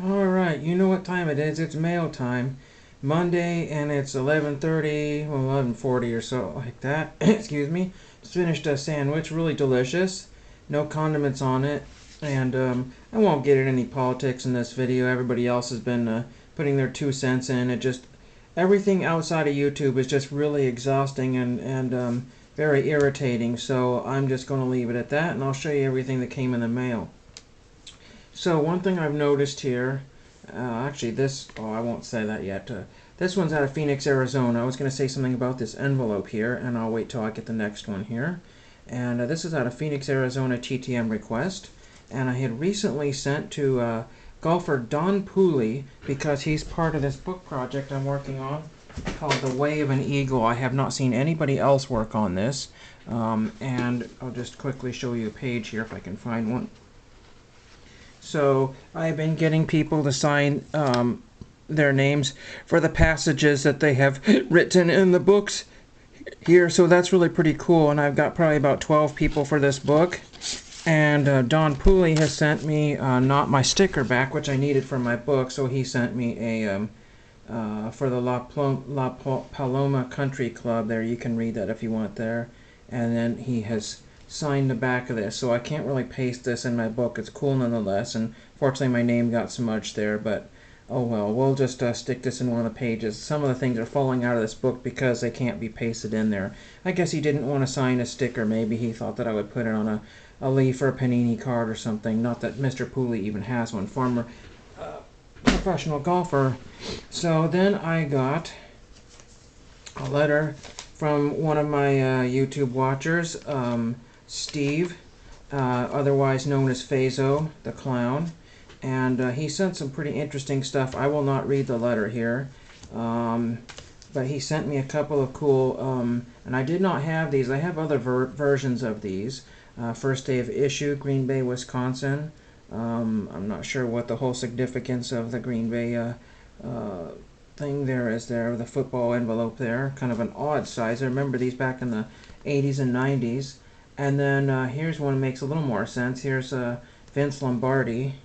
Alright, you know what time it is. It's mail time. Monday, and it's 11:30, well, 11:40 or so, like that. Excuse me. Just finished a sandwich, really delicious. No condiments on it. And I won't get into any politics in this video. Everybody else has been putting their 2 cents in. It just, everything outside of YouTube is just really exhausting and very irritating. So I'm just going to leave it at that, and I'll show you everything that came in the mail. So one thing I've noticed here, actually this, oh, I won't say that yet. This one's out of Phoenix, Arizona. I was going to say something about this envelope here, and I'll wait till I get the next one here. And this is out of Phoenix, Arizona, TTM request. And I had recently sent to golfer Don Pooley, because he's part of this book project I'm working on called The Way of an Eagle. I have not seen anybody else work on this. And I'll just quickly show you a page here if I can find one. So I've been getting people to sign their names for the passages that they have written in the books here. So that's really pretty cool. And I've got probably about 12 people for this book. And Don Pooley has sent me not my sticker back, which I needed for my book. So he sent me a for the La Paloma Country Club. There, you can read that if you want there. And then he has signed the back of this, so I can't really paste this in my book. It's cool nonetheless, and fortunately my name got smudged there, but oh well, we'll just stick this in one of the pages. Some of the things are falling out of this book because they can't be pasted in there. I guess he didn't want to sign a sticker. Maybe he thought that I would put it on a leaf or a panini card or something. Not that Mr. Pooley even has one. Former professional golfer. So then I got a letter from one of my YouTube watchers, Steve, otherwise known as Fazo the Clown, and he sent some pretty interesting stuff. I will not read the letter here, but he sent me a couple of cool, and I did not have these. I have other versions of these. First day of issue, Green Bay, Wisconsin. I'm not sure what the whole significance of the Green Bay thing there is there, the football envelope there. Kind of an odd size. I remember these back in the 80s and 90s. And then here's one that makes a little more sense. Here's Vince Lombardi,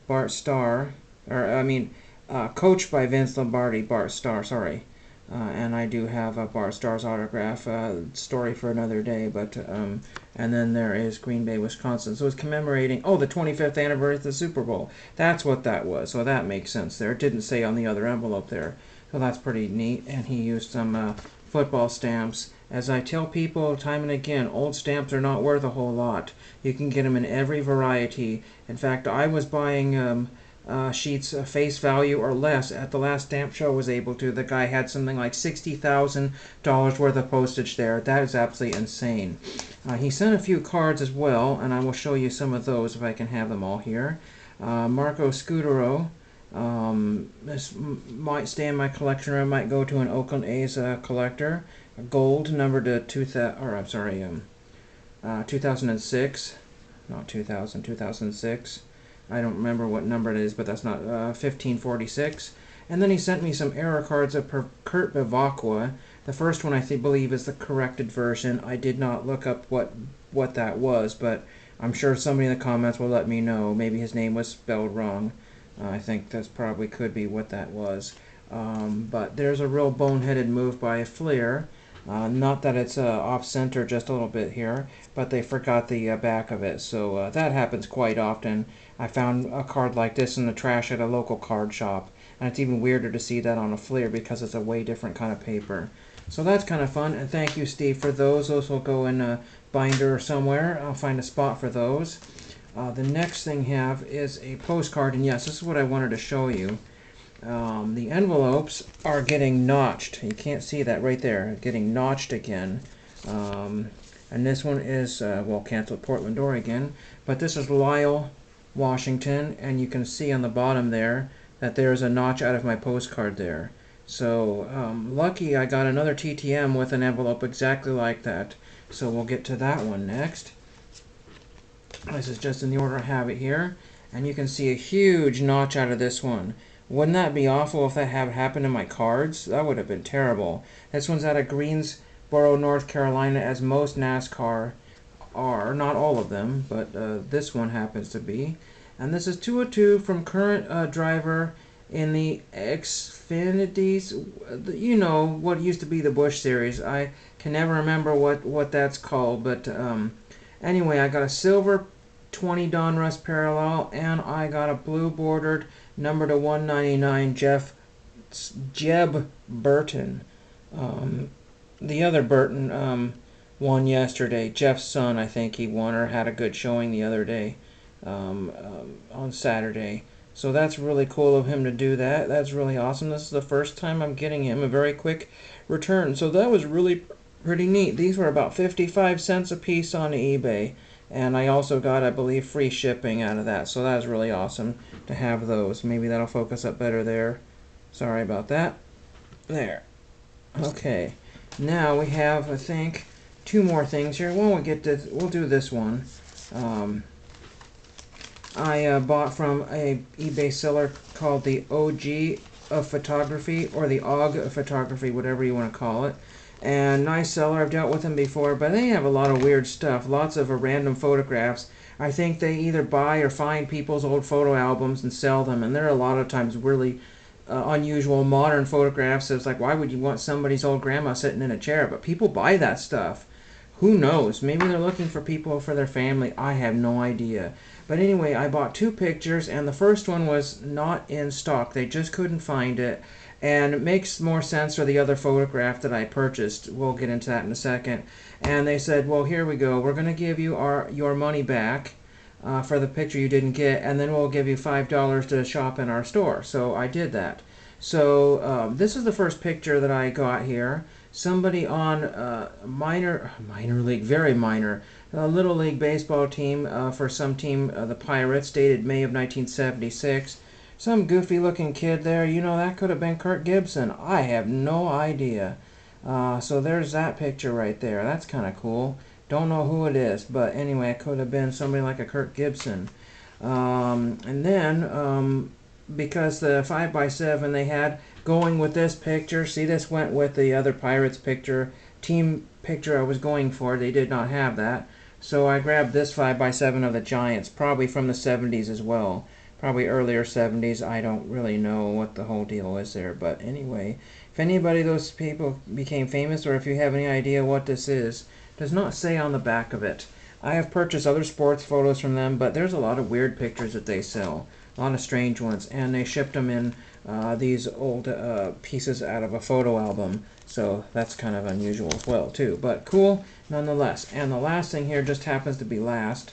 Bart Starr, coached by Vince Lombardi, Bart Starr, sorry. And I do have Bart Starr's autograph, story for another day, but, and then there is Green Bay, Wisconsin. So it's commemorating, oh, the 25th anniversary of the Super Bowl. That's what that was, so that makes sense there. It didn't say on the other envelope there. So that's pretty neat, and he used some football stamps. As I tell people time and again, old stamps are not worth a whole lot. You can get them in every variety. In fact, I was buying sheets face value or less at the last stamp show I was able to. The guy had something like $60,000 worth of postage there. That is absolutely insane. He sent a few cards as well, and I will show you some of those if I can have them all here. Marco Scudero. This might stay in my collection, or it might go to an Oakland A's collector. Gold, number to 2006, not 2000, 2006. I don't remember what number it is, but that's not 1546. And then he sent me some error cards of Kurt Bevacqua. The first one I believe is the corrected version. I did not look up what that was, but I'm sure somebody in the comments will let me know. Maybe his name was spelled wrong. I think that's probably could be what that was. But there's a real boneheaded move by Fleer. Not that it's off-center just a little bit here, but they forgot the back of it. So that happens quite often. I found a card like this in the trash at a local card shop. And it's even weirder to see that on a Fleer because it's a way different kind of paper. So that's kind of fun. And thank you, Steve, for those. Those will go in a binder or somewhere. I'll find a spot for those. The next thing I have is a postcard. And yes, this is what I wanted to show you. The envelopes are getting notched. You can't see that right there. Getting notched again. And this one is, well, canceled Portland, Oregon. But this is Lyle, Washington. And you can see on the bottom there that there's a notch out of my postcard there. So, lucky I got another TTM with an envelope exactly like that. So we'll get to that one next. This is just in the order I have it here. And you can see a huge notch out of this one. Wouldn't that be awful if that had happened in my cards? That would have been terrible. This one's out of Greensboro, North Carolina, as most NASCAR are. Not all of them, but this one happens to be. And this is 202 from current driver in the Xfinities. You know what used to be the Bush series. I can never remember what that's called, but anyway, I got a silver 20 Donruss parallel, and I got a blue bordered number to 199 Jeb Burton. The other Burton won yesterday. Jeff's son, I think he won or had a good showing the other day on Saturday. So that's really cool of him to do that. That's really awesome. This is the first time I'm getting him a very quick return. So that was really pretty neat. These were about 55 cents a piece on eBay. And I also got, I believe, free shipping out of that. So that was really awesome to have those. Maybe that'll focus up better there. Sorry about that. There. Okay. Now we have, I think, two more things here. When we get to, we'll do this one. I bought from a eBay seller called the OG of Photography, or the OG of Photography, whatever you want to call it. And nice seller, I've dealt with them before, but they have a lot of weird stuff, lots of random photographs. I think they either buy or find people's old photo albums and sell them, and there are a lot of times really unusual modern photographs. It's like, why would you want somebody's old grandma sitting in a chair? But people buy that stuff. Who knows? Maybe they're looking for people for their family. I have no idea. But anyway, I bought two pictures, and the first one was not in stock. They just couldn't find it. And it makes more sense for the other photograph that I purchased. We'll get into that in a second. And they said, well, here we go. We're going to give you your money back for the picture you didn't get, and then we'll give you $5 to shop in our store. So I did that. So this is the first picture that I got here. Somebody on minor league, very minor, little league baseball team for some team, the Pirates, dated May of 1976. Some goofy looking kid there. You know, that could have been Kirk Gibson. I have no idea. So there's that picture right there. That's kind of cool. Don't know who it is, but anyway, it could have been somebody like a Kirk Gibson. And then, because the 5x7 they had going with this picture, see, this went with the other Pirates picture, team picture I was going for. They did not have that. So I grabbed this 5x7 of the Giants, probably from the 70s as well. Probably earlier 70s. I don't really know what the whole deal is there. But anyway, if anybody of those people became famous, or if you have any idea what this is, does not say on the back of it. I have purchased other sports photos from them, but there's a lot of weird pictures that they sell. A lot of strange ones. And they shipped them in these old pieces out of a photo album. So that's kind of unusual as well, too. But cool nonetheless. And the last thing here just happens to be last.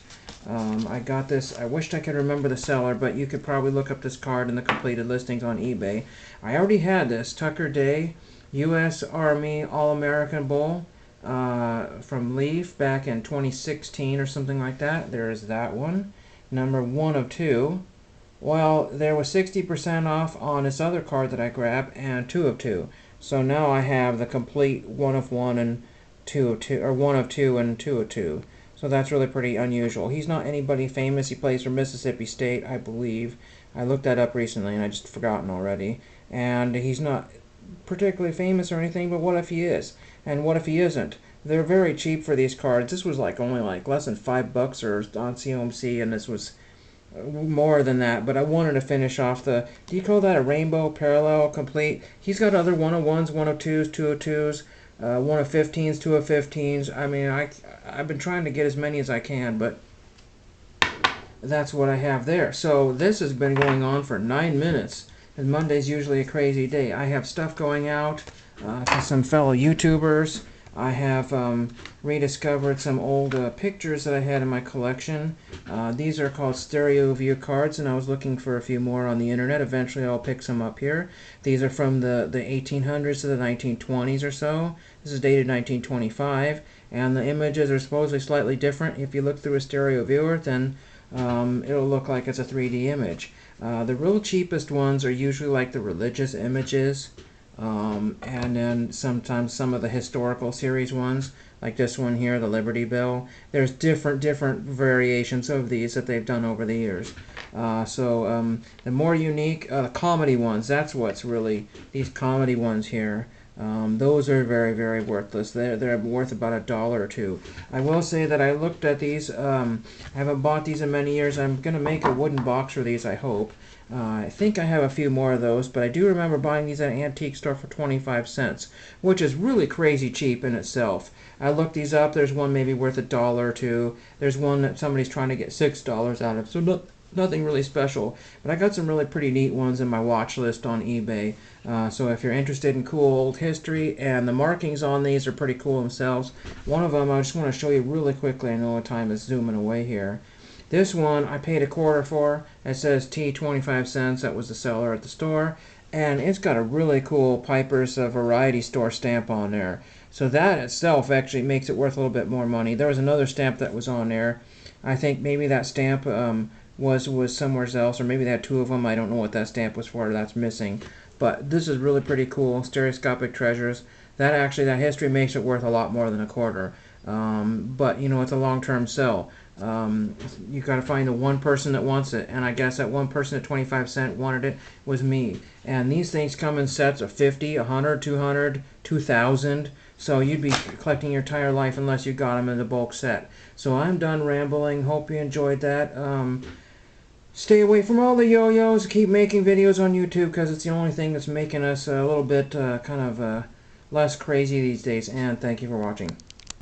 I got this. I wished I could remember the seller, but you could probably look up this card in the completed listings on eBay. I already had this. Tucker Day, U.S. Army All-American Bowl from Leaf back in 2016 or something like that. There is that one. Number 1 of 2. Well, there was 60% off on this other card that I grabbed, and 2 of 2. So now I have the complete 1 of 1 and 2 of 2, or 1 of 2 and 2 of 2. So that's really pretty unusual. He's not anybody famous. He plays for Mississippi State, I believe. I looked that up recently and I just forgotten already. And he's not particularly famous or anything, but what if he is? And what if he isn't? They're very cheap for these cards. This was like only like less than $5 or on COMC, and this was more than that. But I wanted to finish off the, do you call that a rainbow parallel complete? He's got other 101s, 102s, 202s. 1 of 15s, 2 of 15s. I mean, I've been trying to get as many as I can, but that's what I have there. So this has been going on for 9 minutes, and Monday's usually a crazy day. I have stuff going out to some fellow YouTubers. I have rediscovered some old pictures that I had in my collection. These are called stereo view cards, and I was looking for a few more on the internet. Eventually I'll pick some up here. These are from the 1800s to the 1920s or so. This is dated 1925, and the images are supposedly slightly different. If you look through a stereo viewer, then it'll look like it's a 3D image. The real cheapest ones are usually like the religious images. And then sometimes some of the historical series ones, like this one here, the Liberty Bell. There's different variations of these that they've done over the years. The more unique, the comedy ones, that's what's really, these comedy ones here. Those are very, very worthless. They're worth about $1 or two. I will say that I looked at these. I haven't bought these in many years. I'm gonna make a wooden box for these, I hope. I think I have a few more of those, but I do remember buying these at an antique store for 25 cents, which is really crazy cheap in itself. I looked these up. There's one maybe worth $1 or two. There's one that somebody's trying to get $6 out of. So nothing really special, but I got some really pretty neat ones in my watch list on eBay. So if you're interested in cool old history, and the markings on these are pretty cool themselves. One of them I just want to show you really quickly. I know time is zooming away here. This one I paid $1 for. It says T 25 cents. That was the seller at the store. And it's got a really cool Piper's Variety Store stamp on there. So that itself actually makes it worth a little bit more money. There was another stamp that was on there. I think maybe that stamp was somewhere else, or maybe they had two of them. I don't know what that stamp was for. That's missing. But this is really pretty cool. Stereoscopic treasures. That history makes it worth a lot more than $1. But you know, it's a long-term sell. You got to find the one person that wants it, and I guess that one person at 25 cents wanted it was me. And these things come in sets of 50, 100, 200, 2,000. So you'd be collecting your entire life unless you got them in the bulk set. So I'm done rambling. Hope you enjoyed that. Stay away from all the yo-yos. Keep making videos on YouTube because it's the only thing that's making us a little bit less crazy these days. And thank you for watching.